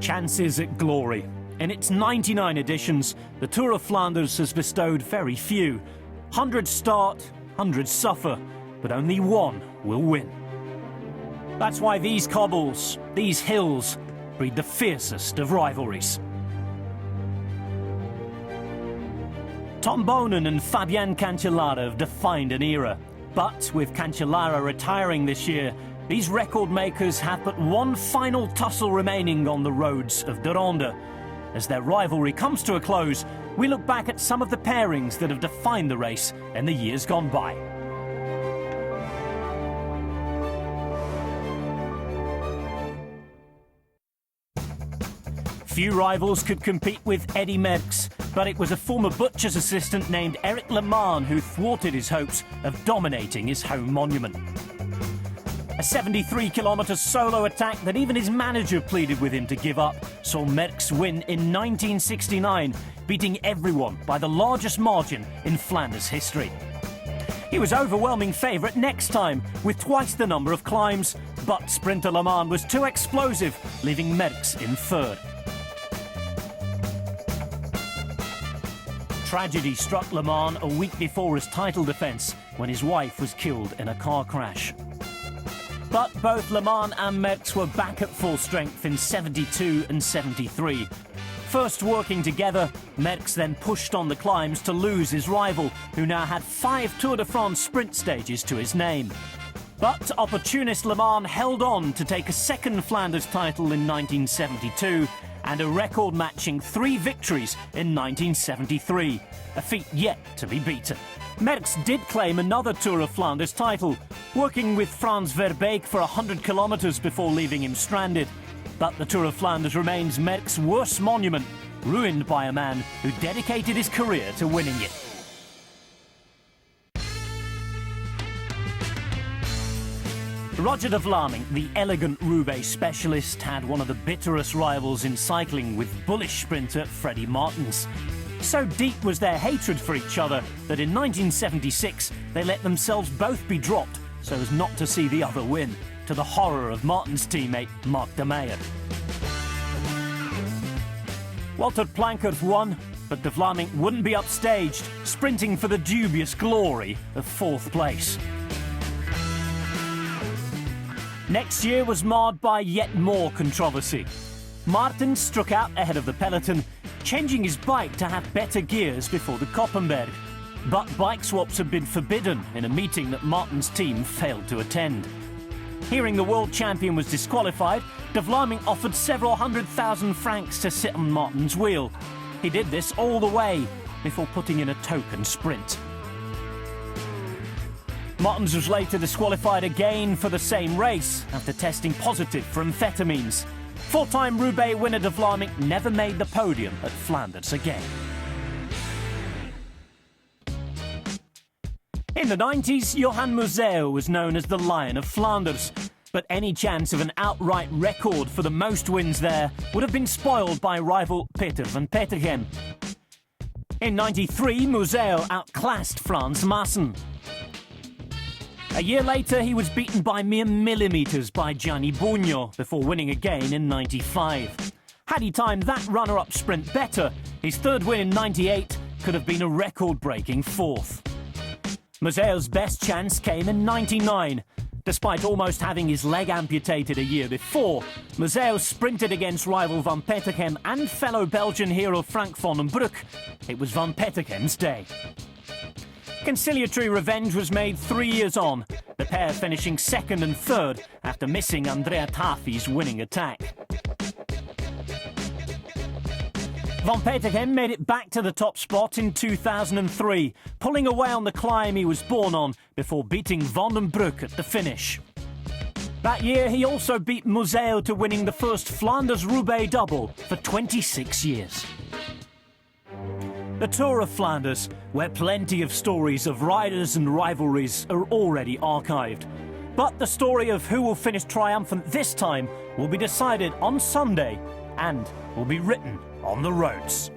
Chances at glory. In its 99 editions, the Tour of Flanders has bestowed very few. Hundreds start, hundreds suffer, but only one will win. That's why these cobbles, these hills, breed the fiercest of rivalries. Tom Boonen and Fabian Cancellara have defined an era. But with Cancellara retiring this year, these record makers have but one final tussle remaining on the roads of the Ronde. As their rivalry comes to a close, we look back at some of the pairings that have defined the race in the years gone by. Few rivals could compete with Eddy Merckx, but it was a former butcher's assistant named Eric Leman who thwarted his hopes of dominating his home monument. A 73-kilometre solo attack that even his manager pleaded with him to give up saw Merckx win in 1969, beating everyone by the largest margin in Flanders history. He was overwhelming favourite next time, with twice the number of climbs, but sprinter Leman was too explosive, leaving Merckx in third. Tragedy struck Leman a week before his title defence, when his wife was killed in a car crash. But both Leman and Merckx were back at full strength in 72 and 73. First working together, Merckx then pushed on the climbs to lose his rival, who now had 5 Tour de France sprint stages to his name. But opportunist Leman held on to take a second Flanders title in 1972 and a record-matching 3 victories in 1973, a feat yet to be beaten. Merckx did claim another Tour of Flanders title, working with Frans Verbeek for 100 kilometres before leaving him stranded. But the Tour of Flanders remains Merckx's worst monument, ruined by a man who dedicated his career to winning it. Roger de Vlaming, the elegant Roubaix specialist, had one of the bitterest rivals in cycling with bullish sprinter Freddy Maertens. So deep was their hatred for each other that in 1976 they let themselves both be dropped so as not to see the other win, to the horror of Maertens' teammate Mark de Meyer. Walter Plankert won, but de Vlaming wouldn't be upstaged, sprinting for the dubious glory of 4th place. Next year was marred by yet more controversy. Maertens struck out ahead of the peloton, changing his bike to have better gears before the Koppenberg. But bike swaps had been forbidden in a meeting that Maertens' team failed to attend. Hearing the world champion was disqualified, de Vlaming offered several £100,000 to sit on Maertens' wheel. He did this all the way before putting in a token sprint. Maertens was later disqualified again for the same race after testing positive for amphetamines. 4-time Roubaix winner de Vlaming never made the podium at Flanders again. In the 90s, Johan Museeuw was known as the Lion of Flanders, but any chance of an outright record for the most wins there would have been spoiled by rival Peter van Petegem. In 93, Museeuw outclassed Frans Maassen. A year later, he was beaten by mere millimetres by Gianni Bugno before winning again in 95. Had he timed that runner-up sprint better, his third win in 98 could have been a record-breaking 4th. Museeuw's best chance came in 99. Despite almost having his leg amputated a year before, Museeuw sprinted against rival Van Petegem and fellow Belgian hero Frank van den Broek. It was Van Petegem's day. Conciliatory revenge was made 3 years on, the pair finishing 2nd and 3rd after missing Andrea Tafi's winning attack. Van Petegem made it back to the top spot in 2003, pulling away on the climb he was born on before beating Van den Broek at the finish. That year he also beat Museeuw to winning the first Flanders-Roubaix double for 26 years. The Tour of Flanders, where plenty of stories of riders and rivalries are already archived. But the story of who will finish triumphant this time will be decided on Sunday and will be written on the roads.